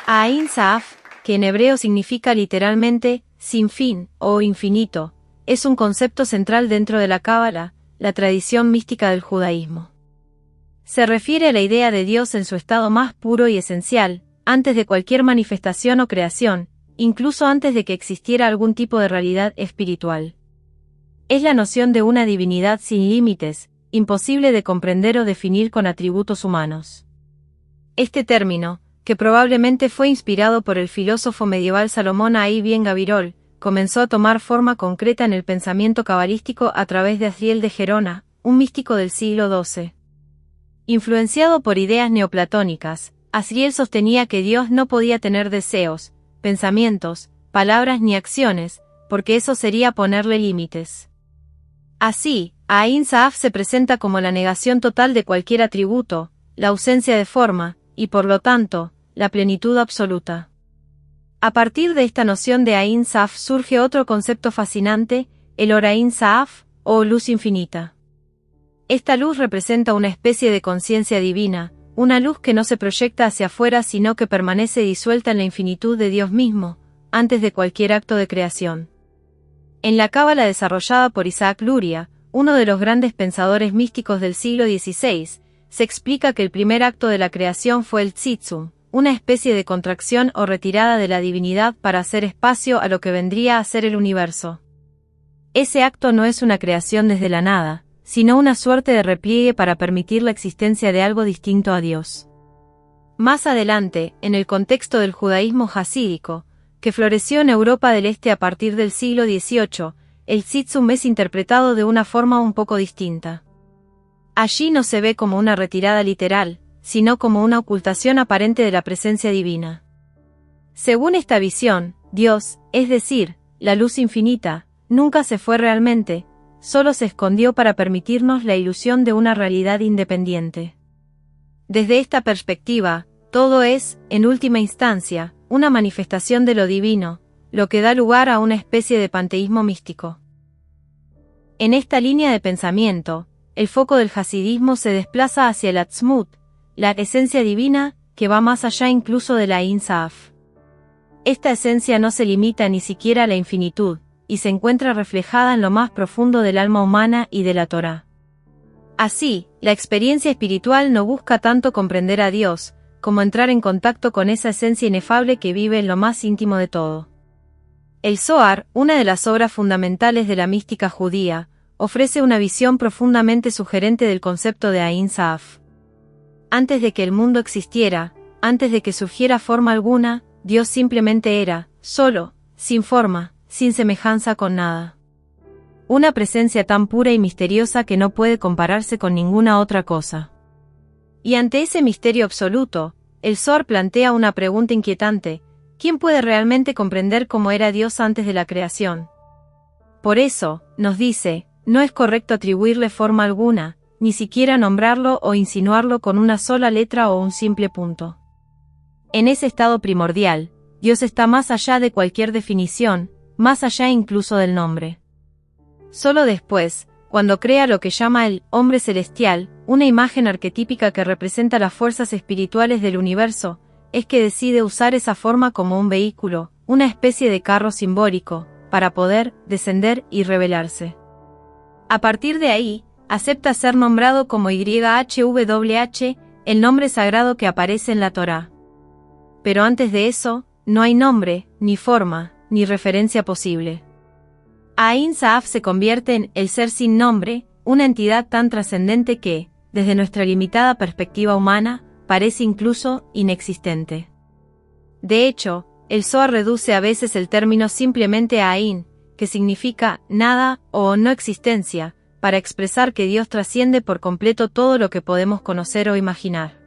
Ain Saaf, que en hebreo significa literalmente sin fin o infinito, es un concepto central dentro de la Cábala, la tradición mística del judaísmo. Se refiere a la idea de Dios en su estado más puro y esencial, antes de cualquier manifestación o creación, incluso antes de que existiera algún tipo de realidad espiritual. Es la noción de una divinidad sin límites, imposible de comprender o definir con atributos humanos. Este término, que probablemente fue inspirado por el filósofo medieval Salomón Ahí Ben Gabirol, comenzó a tomar forma concreta en el pensamiento cabalístico a través de Asriel de Gerona, un místico del siglo XII. Influenciado por ideas neoplatónicas, Asriel sostenía que Dios no podía tener deseos, pensamientos, palabras ni acciones, porque eso sería ponerle límites. Así, Ain Saaf se presenta como la negación total de cualquier atributo, la ausencia de forma, y por lo tanto, la plenitud absoluta. A partir de esta noción de Ain Saaf surge otro concepto fascinante, el Or Ain Saaf, o luz infinita. Esta luz representa una especie de conciencia divina, una luz que no se proyecta hacia afuera sino que permanece disuelta en la infinitud de Dios mismo, antes de cualquier acto de creación. En la Cábala desarrollada por Isaac Luria, uno de los grandes pensadores místicos del siglo XVI, se explica que el primer acto de la creación fue el Tzimtzum, una especie de contracción o retirada de la divinidad para hacer espacio a lo que vendría a ser el universo. Ese acto no es una creación desde la nada, sino una suerte de repliegue para permitir la existencia de algo distinto a Dios. Más adelante, en el contexto del judaísmo jasídico, que floreció en Europa del Este a partir del siglo XVIII, el Tzimtzum es interpretado de una forma un poco distinta. Allí no se ve como una retirada literal, sino como una ocultación aparente de la presencia divina. Según esta visión, Dios, es decir, la luz infinita, nunca se fue realmente, solo se escondió para permitirnos la ilusión de una realidad independiente. Desde esta perspectiva, todo es, en última instancia, una manifestación de lo divino, lo que da lugar a una especie de panteísmo místico. En esta línea de pensamiento, el foco del hasidismo se desplaza hacia el Atzmut, la esencia divina, que va más allá incluso de la Ain Saaf. Esta esencia no se limita ni siquiera a la infinitud, y se encuentra reflejada en lo más profundo del alma humana y de la Torá. Así, la experiencia espiritual no busca tanto comprender a Dios, como entrar en contacto con esa esencia inefable que vive en lo más íntimo de todo. El Zohar, una de las obras fundamentales de la mística judía, ofrece una visión profundamente sugerente del concepto de Ain Saaf. Antes de que el mundo existiera, antes de que surgiera forma alguna, Dios simplemente era, solo, sin forma, sin semejanza con nada. Una presencia tan pura y misteriosa que no puede compararse con ninguna otra cosa. Y ante ese misterio absoluto, el Zohar plantea una pregunta inquietante: ¿quién puede realmente comprender cómo era Dios antes de la creación? Por eso, nos dice, no es correcto atribuirle forma alguna, ni siquiera nombrarlo o insinuarlo con una sola letra o un simple punto. En ese estado primordial, Dios está más allá de cualquier definición, más allá incluso del nombre. Solo después, cuando crea lo que llama el hombre celestial, una imagen arquetípica que representa las fuerzas espirituales del universo, es que decide usar esa forma como un vehículo, una especie de carro simbólico, para poder descender y revelarse. A partir de ahí, acepta ser nombrado como YHWH, el nombre sagrado que aparece en la Torá. Pero antes de eso, no hay nombre, ni forma, ni referencia posible. Ain Saaf se convierte en el ser sin nombre, una entidad tan trascendente que, desde nuestra limitada perspectiva humana, parece incluso inexistente. De hecho, el Zohar reduce a veces el término simplemente a Ain, que significa nada o no existencia, para expresar que Dios trasciende por completo todo lo que podemos conocer o imaginar.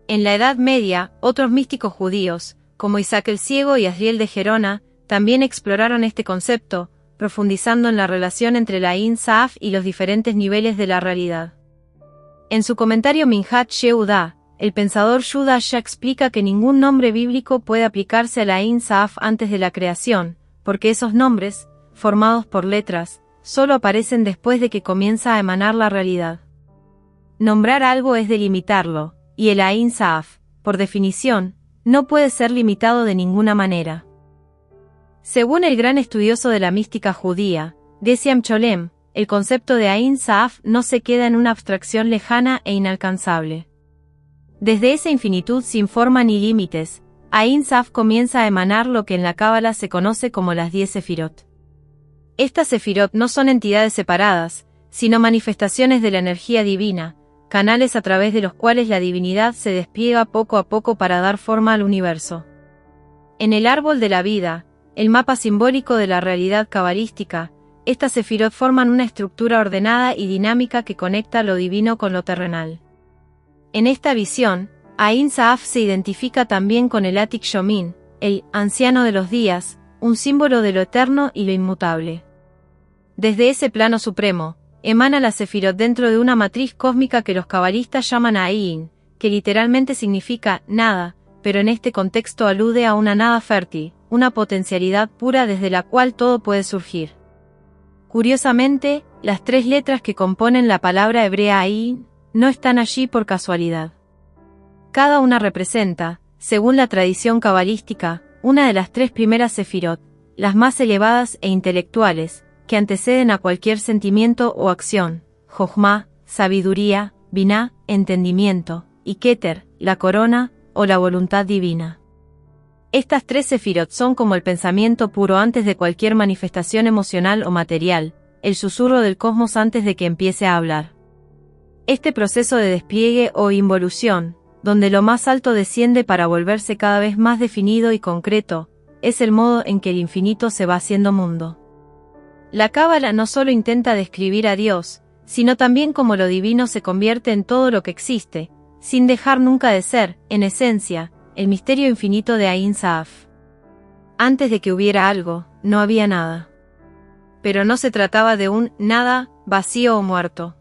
En la Edad Media, otros místicos judíos, como Isaac el Ciego y Asriel de Gerona, también exploraron este concepto, profundizando en la relación entre la Ain Saaf y los diferentes niveles de la realidad. En su comentario Minhat Yehuda, el pensador Yuda Shah explica que ningún nombre bíblico puede aplicarse a la Ain Saaf antes de la creación, porque esos nombres, formados por letras, solo aparecen después de que comienza a emanar la realidad. Nombrar algo es delimitarlo, y el Ain Saaf, por definición, no puede ser limitado de ninguna manera. Según el gran estudioso de la mística judía, Geshem Cholem, el concepto de Ain Saaf no se queda en una abstracción lejana e inalcanzable. Desde esa infinitud sin forma ni límites, Ain Saaf comienza a emanar lo que en la Cábala se conoce como las 10 sefirot. Estas sefirot no son entidades separadas, sino manifestaciones de la energía divina, canales a través de los cuales la divinidad se despliega poco a poco para dar forma al universo. En el árbol de la vida, el mapa simbólico de la realidad cabalística, estas sefirot forman una estructura ordenada y dinámica que conecta lo divino con lo terrenal. En esta visión, Ain Saaf se identifica también con el Atik Yomin, el anciano de los días, un símbolo de lo eterno y lo inmutable. Desde ese plano supremo, emana la sefirot dentro de una matriz cósmica que los cabalistas llaman Ain, que literalmente significa nada, pero en este contexto alude a una nada fértil, una potencialidad pura desde la cual todo puede surgir. Curiosamente, las 3 letras que componen la palabra hebrea Ain no están allí por casualidad. Cada una representa, según la tradición cabalística, una de las 3 primeras sefirot, las más elevadas e intelectuales, que anteceden a cualquier sentimiento o acción: Jochma, sabiduría; Biná, entendimiento; y Keter, la corona, o la voluntad divina. Estas 3 sefirot son como el pensamiento puro antes de cualquier manifestación emocional o material, el susurro del cosmos antes de que empiece a hablar. Este proceso de despliegue o involución, donde lo más alto desciende para volverse cada vez más definido y concreto, es el modo en que el infinito se va haciendo mundo. La Cábala no solo intenta describir a Dios, sino también cómo lo divino se convierte en todo lo que existe, sin dejar nunca de ser, en esencia, el misterio infinito de Ain Saaf. Antes de que hubiera algo, no había nada. Pero no se trataba de un nada, vacío o muerto.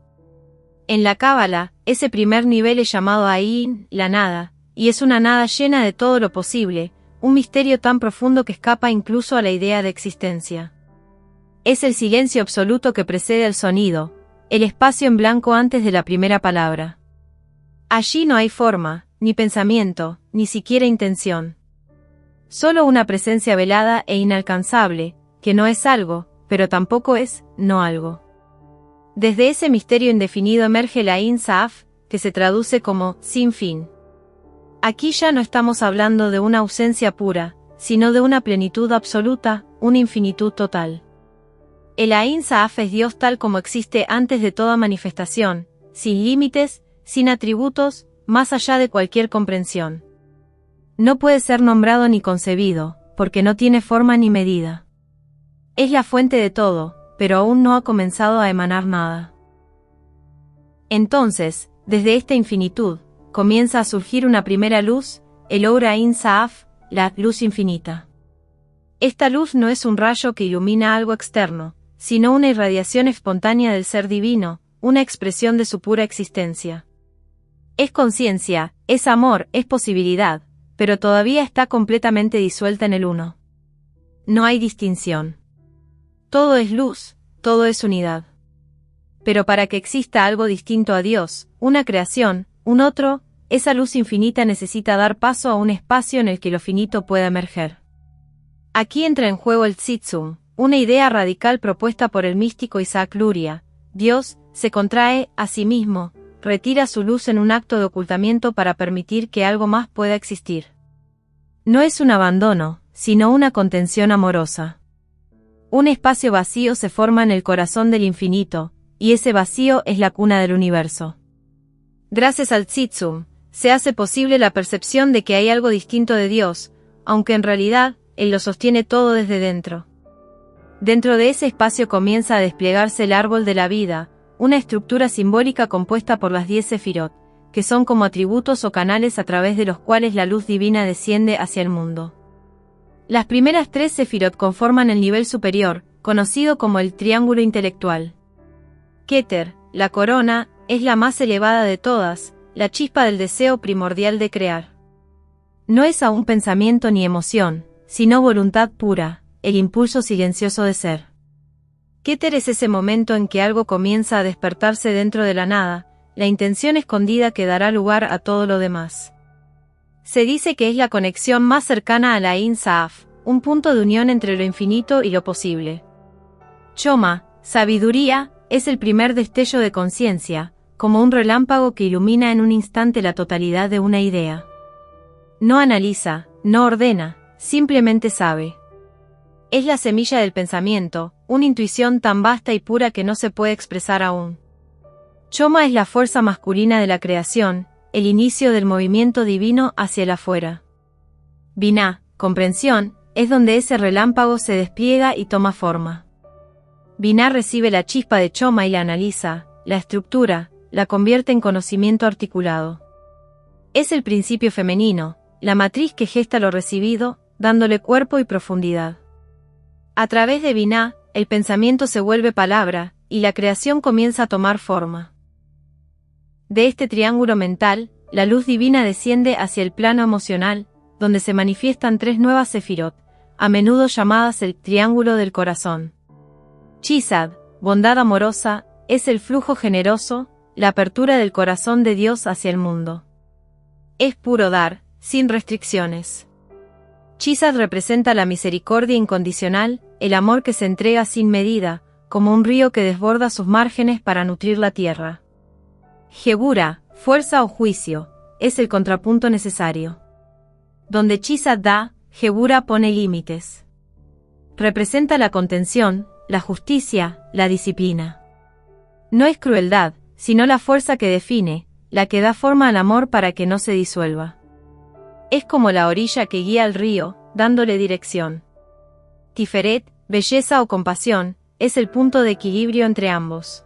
En la Cábala, ese primer nivel es llamado Ain, la nada, y es una nada llena de todo lo posible, un misterio tan profundo que escapa incluso a la idea de existencia. Es el silencio absoluto que precede al sonido, el espacio en blanco antes de la primera palabra. Allí no hay forma, ni pensamiento, ni siquiera intención. Solo una presencia velada e inalcanzable, que no es algo, pero tampoco es no algo. Desde ese misterio indefinido emerge la Ain Saaf, que se traduce como sin fin. Aquí ya no estamos hablando de una ausencia pura, sino de una plenitud absoluta, una infinitud total. El Ain Saaf es Dios tal como existe antes de toda manifestación, sin límites, sin atributos, más allá de cualquier comprensión. No puede ser nombrado ni concebido, porque no tiene forma ni medida. Es la fuente de todo, pero aún no ha comenzado a emanar nada. Entonces, desde esta infinitud, comienza a surgir una primera luz, el Or Ain Saaf, la luz infinita. Esta luz no es un rayo que ilumina algo externo, sino una irradiación espontánea del ser divino, una expresión de su pura existencia. Es conciencia, es amor, es posibilidad, pero todavía está completamente disuelta en el uno. No hay distinción. Todo es luz, todo es unidad. Pero para que exista algo distinto a Dios, una creación, un otro, esa luz infinita necesita dar paso a un espacio en el que lo finito pueda emerger. Aquí entra en juego el Tzimtzum, una idea radical propuesta por el místico Isaac Luria. Dios se contrae a sí mismo, retira su luz en un acto de ocultamiento para permitir que algo más pueda existir. No es un abandono, sino una contención amorosa. Un espacio vacío se forma en el corazón del infinito, y ese vacío es la cuna del universo. Gracias al Tzimtzum, se hace posible la percepción de que hay algo distinto de Dios, aunque en realidad, Él lo sostiene todo desde dentro. Dentro de ese espacio comienza a desplegarse el árbol de la vida, una estructura simbólica compuesta por las 10 sefirot, que son como atributos o canales a través de los cuales la luz divina desciende hacia el mundo. Las primeras 3 sefirot conforman el nivel superior, conocido como el triángulo intelectual. Keter, la corona, es la más elevada de todas, la chispa del deseo primordial de crear. No es aún pensamiento ni emoción, sino voluntad pura, el impulso silencioso de ser. Keter es ese momento en que algo comienza a despertarse dentro de la nada, la intención escondida que dará lugar a todo lo demás. Se dice que es la conexión más cercana a la Ain Saaf, un punto de unión entre lo infinito y lo posible. Choma, sabiduría, es el primer destello de conciencia, como un relámpago que ilumina en un instante la totalidad de una idea. No analiza, no ordena, simplemente sabe. Es la semilla del pensamiento, una intuición tan vasta y pura que no se puede expresar aún. Choma es la fuerza masculina de la creación, el inicio del movimiento divino hacia el afuera. Binah, comprensión, es donde ese relámpago se despliega y toma forma. Binah recibe la chispa de Choma y la analiza, la estructura, la convierte en conocimiento articulado. Es el principio femenino, la matriz que gesta lo recibido, dándole cuerpo y profundidad. A través de Binah, el pensamiento se vuelve palabra, y la creación comienza a tomar forma. De este triángulo mental, la luz divina desciende hacia el plano emocional, donde se manifiestan 3 nuevas sefirot, a menudo llamadas el triángulo del corazón. Chisad, bondad amorosa, es el flujo generoso, la apertura del corazón de Dios hacia el mundo. Es puro dar, sin restricciones. Chisad representa la misericordia incondicional, el amor que se entrega sin medida, como un río que desborda sus márgenes para nutrir la tierra. Gebura, fuerza o juicio, es el contrapunto necesario. Donde Chisad da, Gebura pone límites. Representa la contención, la justicia, la disciplina. No es crueldad, sino la fuerza que define, la que da forma al amor para que no se disuelva. Es como la orilla que guía al río, dándole dirección. Tiferet, belleza o compasión, es el punto de equilibrio entre ambos.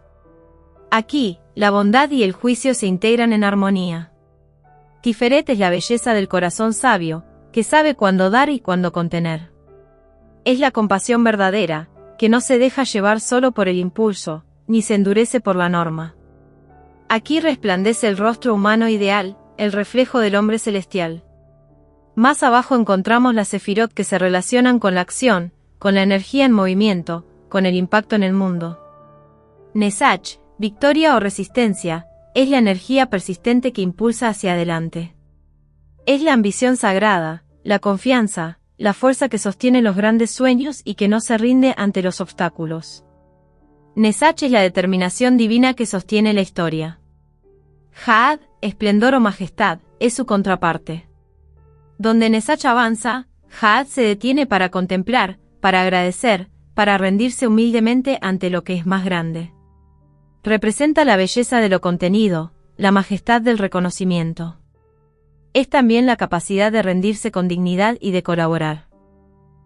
Aquí, la bondad y el juicio se integran en armonía. Tiferet es la belleza del corazón sabio, que sabe cuándo dar y cuándo contener. Es la compasión verdadera, que no se deja llevar solo por el impulso, ni se endurece por la norma. Aquí resplandece el rostro humano ideal, el reflejo del hombre celestial. Más abajo encontramos las sefirot que se relacionan con la acción, con la energía en movimiento, con el impacto en el mundo. Nesach, victoria o resistencia, es la energía persistente que impulsa hacia adelante. Es la ambición sagrada, la confianza, la fuerza que sostiene los grandes sueños y que no se rinde ante los obstáculos. Nesach es la determinación divina que sostiene la historia. Haad, esplendor o majestad, es su contraparte. Donde Nesach avanza, Haad se detiene para contemplar, para agradecer, para rendirse humildemente ante lo que es más grande. Representa la belleza de lo contenido, la majestad del reconocimiento. Es también la capacidad de rendirse con dignidad y de colaborar.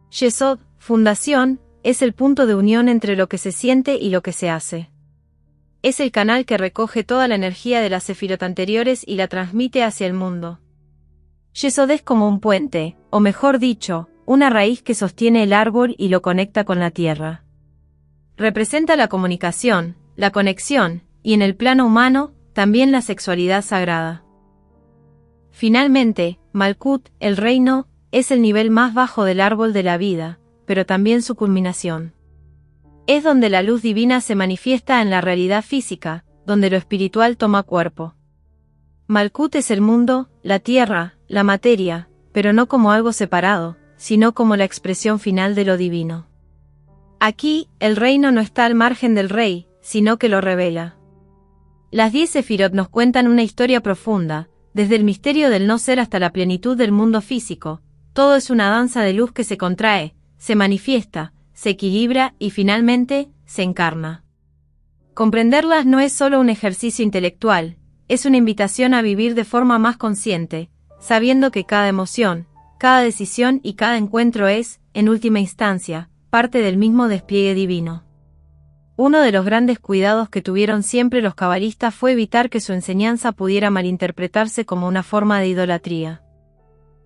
Yesod, fundación, es el punto de unión entre lo que se siente y lo que se hace. Es el canal que recoge toda la energía de las sefirot anteriores y la transmite hacia el mundo. Yesod es como un puente, o mejor dicho, una raíz que sostiene el árbol y lo conecta con la tierra. Representa la comunicación, la conexión, y en el plano humano, también la sexualidad sagrada. Finalmente, Malkut, el reino, es el nivel más bajo del árbol de la vida, pero también su culminación. Es donde la luz divina se manifiesta en la realidad física, donde lo espiritual toma cuerpo. Malkut es el mundo, la tierra, la materia, pero no como algo separado, sino como la expresión final de lo divino. Aquí, el reino no está al margen del rey, sino que lo revela. Las 10 sefirot nos cuentan una historia profunda, desde el misterio del no ser hasta la plenitud del mundo físico. Todo es una danza de luz que se contrae, se manifiesta, se equilibra y finalmente, se encarna. Comprenderlas no es solo un ejercicio intelectual, es una invitación a vivir de forma más consciente, sabiendo que cada emoción, cada decisión y cada encuentro es, en última instancia, parte del mismo despliegue divino. Uno de los grandes cuidados que tuvieron siempre los cabalistas fue evitar que su enseñanza pudiera malinterpretarse como una forma de idolatría.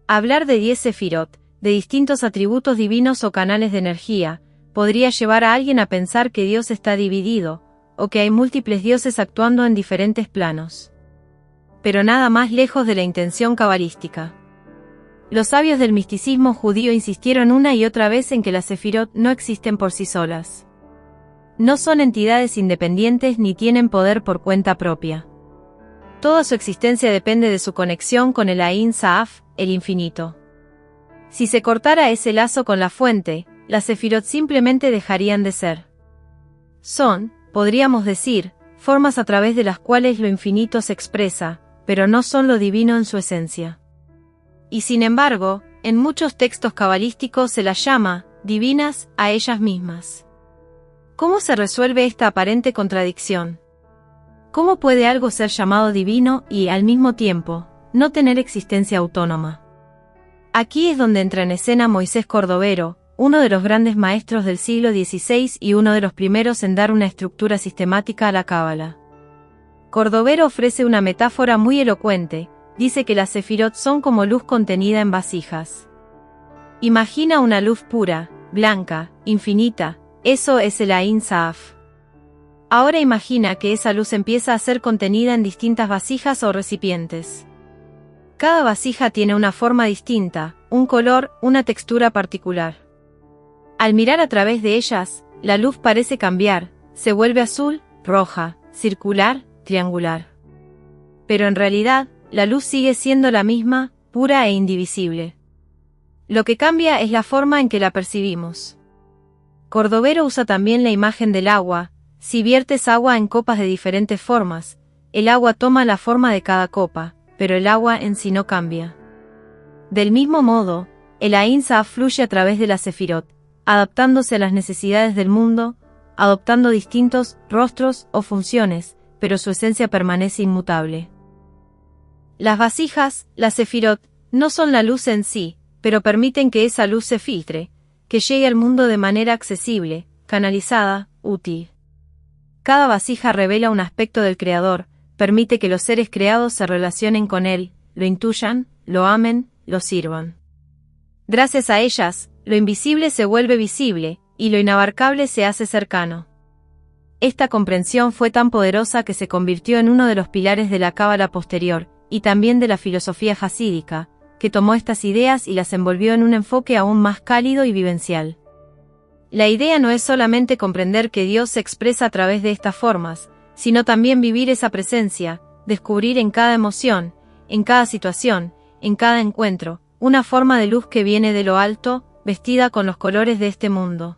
Hablar de 10 sefirot, de distintos atributos divinos o canales de energía, podría llevar a alguien a pensar que Dios está dividido, o que hay múltiples dioses actuando en diferentes planos. Pero nada más lejos de la intención cabalística. Los sabios del misticismo judío insistieron una y otra vez en que las sefirot no existen por sí solas. No son entidades independientes ni tienen poder por cuenta propia. Toda su existencia depende de su conexión con el Ain Saaf, el infinito. Si se cortara ese lazo con la fuente, las sefirot simplemente dejarían de ser. Son, podríamos decir, formas a través de las cuales lo infinito se expresa, pero no son lo divino en su esencia. Y sin embargo, en muchos textos cabalísticos se las llama divinas a ellas mismas. ¿Cómo se resuelve esta aparente contradicción? ¿Cómo puede algo ser llamado divino y, al mismo tiempo, no tener existencia autónoma? Aquí es donde entra en escena Moisés Cordovero, uno de los grandes maestros del siglo XVI y uno de los primeros en dar una estructura sistemática a la cábala. Cordovero ofrece una metáfora muy elocuente, dice que las sefirot son como luz contenida en vasijas. Imagina una luz pura, blanca, infinita, eso es el Ain Saaf. Ahora imagina que esa luz empieza a ser contenida en distintas vasijas o recipientes. Cada vasija tiene una forma distinta, un color, una textura particular. Al mirar a través de ellas, la luz parece cambiar, se vuelve azul, roja, circular, triangular. Pero en realidad, la luz sigue siendo la misma, pura e indivisible. Lo que cambia es la forma en que la percibimos. Cordovero usa también la imagen del agua. Si viertes agua en copas de diferentes formas, el agua toma la forma de cada copa, pero el agua en sí no cambia. Del mismo modo, el Ain Saaf fluye a través de la sefirot, adaptándose a las necesidades del mundo, adoptando distintos rostros o funciones, pero su esencia permanece inmutable. Las vasijas, las sefirot, no son la luz en sí, pero permiten que esa luz se filtre, que llegue al mundo de manera accesible, canalizada, útil. Cada vasija revela un aspecto del Creador, permite que los seres creados se relacionen con Él, lo intuyan, lo amen, lo sirvan. Gracias a ellas, lo invisible se vuelve visible, y lo inabarcable se hace cercano. Esta comprensión fue tan poderosa que se convirtió en uno de los pilares de la cábala posterior, y también de la filosofía jasídica, que tomó estas ideas y las envolvió en un enfoque aún más cálido y vivencial. La idea no es solamente comprender que Dios se expresa a través de estas formas, sino también vivir esa presencia, descubrir en cada emoción, en cada situación, en cada encuentro, una forma de luz que viene de lo alto, vestida con los colores de este mundo.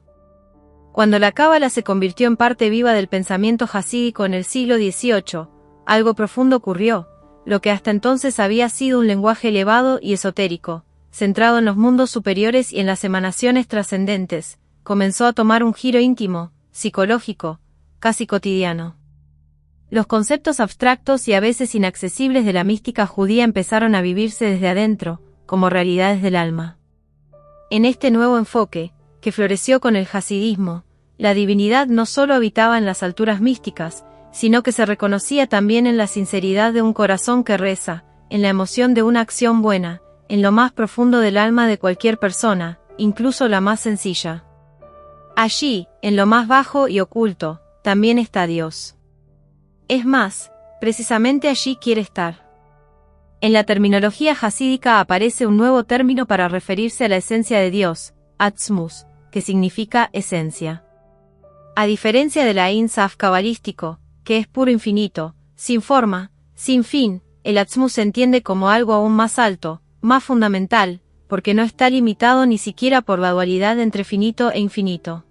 Cuando la cábala se convirtió en parte viva del pensamiento jasídico en el siglo XVIII, algo profundo ocurrió. Lo que hasta entonces había sido un lenguaje elevado y esotérico, centrado en los mundos superiores y en las emanaciones trascendentes, comenzó a tomar un giro íntimo, psicológico, casi cotidiano. Los conceptos abstractos y a veces inaccesibles de la mística judía empezaron a vivirse desde adentro, como realidades del alma. En este nuevo enfoque, que floreció con el hasidismo, la divinidad no solo habitaba en las alturas místicas, sino que se reconocía también en la sinceridad de un corazón que reza, en la emoción de una acción buena, en lo más profundo del alma de cualquier persona, incluso la más sencilla. Allí, en lo más bajo y oculto, también está Dios. Es más, precisamente allí quiere estar. En la terminología jasídica aparece un nuevo término para referirse a la esencia de Dios, Atzmus, que significa esencia. A diferencia del Ain Saaf cabalístico, que es puro infinito, sin forma, sin fin, el Atzmus se entiende como algo aún más alto, más fundamental, porque no está limitado ni siquiera por la dualidad entre finito e infinito.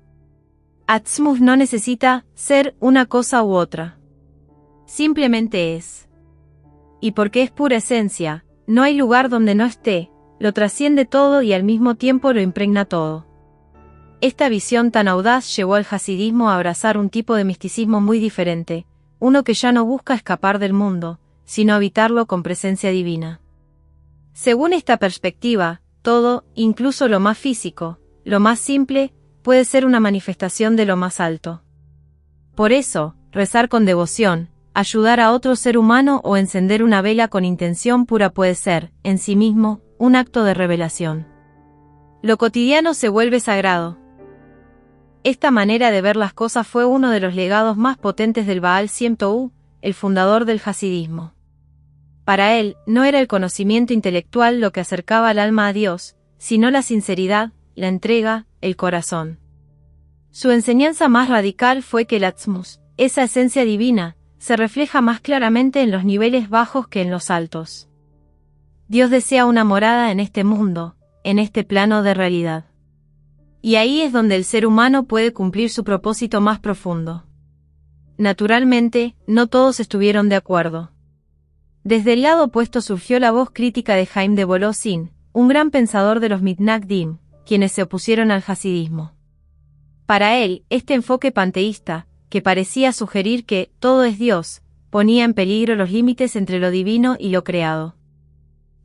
Atzmus no necesita ser una cosa u otra. Simplemente es. Y porque es pura esencia, no hay lugar donde no esté, lo trasciende todo y al mismo tiempo lo impregna todo. Esta visión tan audaz llevó al hasidismo a abrazar un tipo de misticismo muy diferente, uno que ya no busca escapar del mundo, sino habitarlo con presencia divina. Según esta perspectiva, todo, incluso lo más físico, lo más simple, puede ser una manifestación de lo más alto. Por eso, rezar con devoción, ayudar a otro ser humano o encender una vela con intención pura puede ser, en sí mismo, un acto de revelación. Lo cotidiano se vuelve sagrado. Esta manera de ver las cosas fue uno de los legados más potentes del Baal Shem Tov, el fundador del hasidismo. Para él, no era el conocimiento intelectual lo que acercaba al alma a Dios, sino la sinceridad, la entrega, el corazón. Su enseñanza más radical fue que el Atzmus, esa esencia divina, se refleja más claramente en los niveles bajos que en los altos. Dios desea una morada en este mundo, en este plano de realidad. Y ahí es donde el ser humano puede cumplir su propósito más profundo. Naturalmente, no todos estuvieron de acuerdo. Desde el lado opuesto surgió la voz crítica de Haim de Volozhin, un gran pensador de los Mitnagdim, quienes se opusieron al hasidismo. Para él, este enfoque panteísta, que parecía sugerir que todo es Dios, ponía en peligro los límites entre lo divino y lo creado.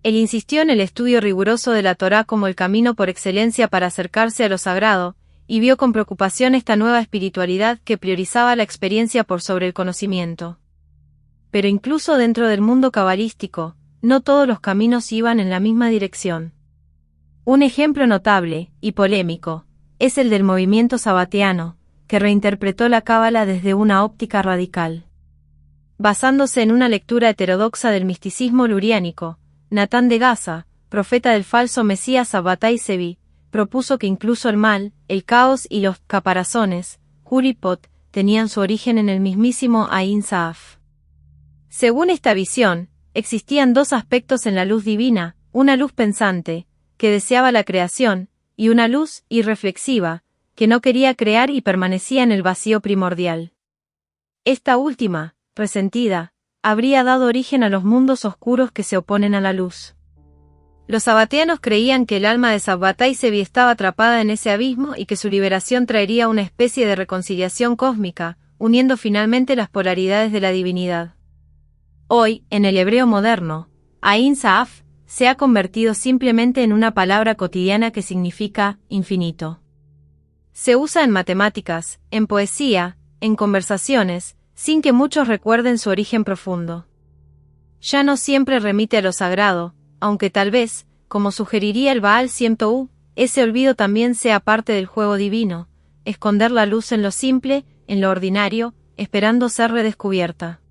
Él insistió en el estudio riguroso de la Torá como el camino por excelencia para acercarse a lo sagrado, y vio con preocupación esta nueva espiritualidad que priorizaba la experiencia por sobre el conocimiento. Pero incluso dentro del mundo cabalístico, no todos los caminos iban en la misma dirección. Un ejemplo notable, y polémico, es el del movimiento sabateano, que reinterpretó la cábala desde una óptica radical. Basándose en una lectura heterodoxa del misticismo luriánico, Natán de Gaza, profeta del falso Mesías Sabbatai Zevi, propuso que incluso el mal, el caos y los caparazones, Hulipot, tenían su origen en el mismísimo Ain Saaf. Según esta visión, existían dos aspectos en la luz divina, una luz pensante, que deseaba la creación, y una luz irreflexiva, que no quería crear y permanecía en el vacío primordial. Esta última, resentida, habría dado origen a los mundos oscuros que se oponen a la luz. Los sabbateanos creían que el alma de Sabbatai Zevi estaba atrapada en ese abismo y que su liberación traería una especie de reconciliación cósmica, uniendo finalmente las polaridades de la divinidad. Hoy, en el hebreo moderno, Ain Saaf se ha convertido simplemente en una palabra cotidiana que significa infinito. Se usa en matemáticas, en poesía, en conversaciones, sin que muchos recuerden su origen profundo. Ya no siempre remite a lo sagrado, aunque tal vez, como sugeriría el Baal Shem Tov, ese olvido también sea parte del juego divino, esconder la luz en lo simple, en lo ordinario, esperando ser redescubierta.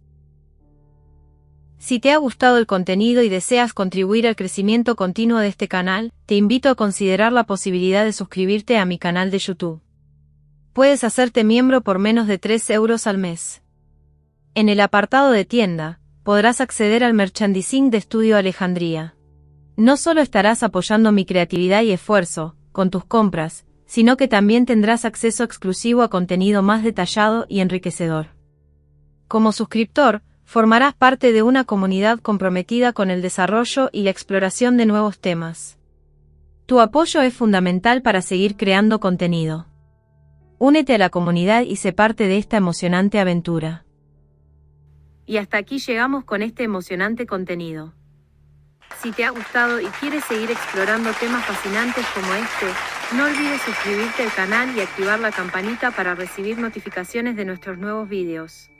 Si te ha gustado el contenido y deseas contribuir al crecimiento continuo de este canal, te invito a considerar la posibilidad de suscribirte a mi canal de YouTube. Puedes hacerte miembro por menos de 3 euros al mes. En el apartado de tienda, podrás acceder al merchandising de Estudio Alejandría. No solo estarás apoyando mi creatividad y esfuerzo, con tus compras, sino que también tendrás acceso exclusivo a contenido más detallado y enriquecedor. Como suscriptor, formarás parte de una comunidad comprometida con el desarrollo y la exploración de nuevos temas. Tu apoyo es fundamental para seguir creando contenido. Únete a la comunidad y sé parte de esta emocionante aventura. Y hasta aquí llegamos con este emocionante contenido. Si te ha gustado y quieres seguir explorando temas fascinantes como este, no olvides suscribirte al canal y activar la campanita para recibir notificaciones de nuestros nuevos vídeos.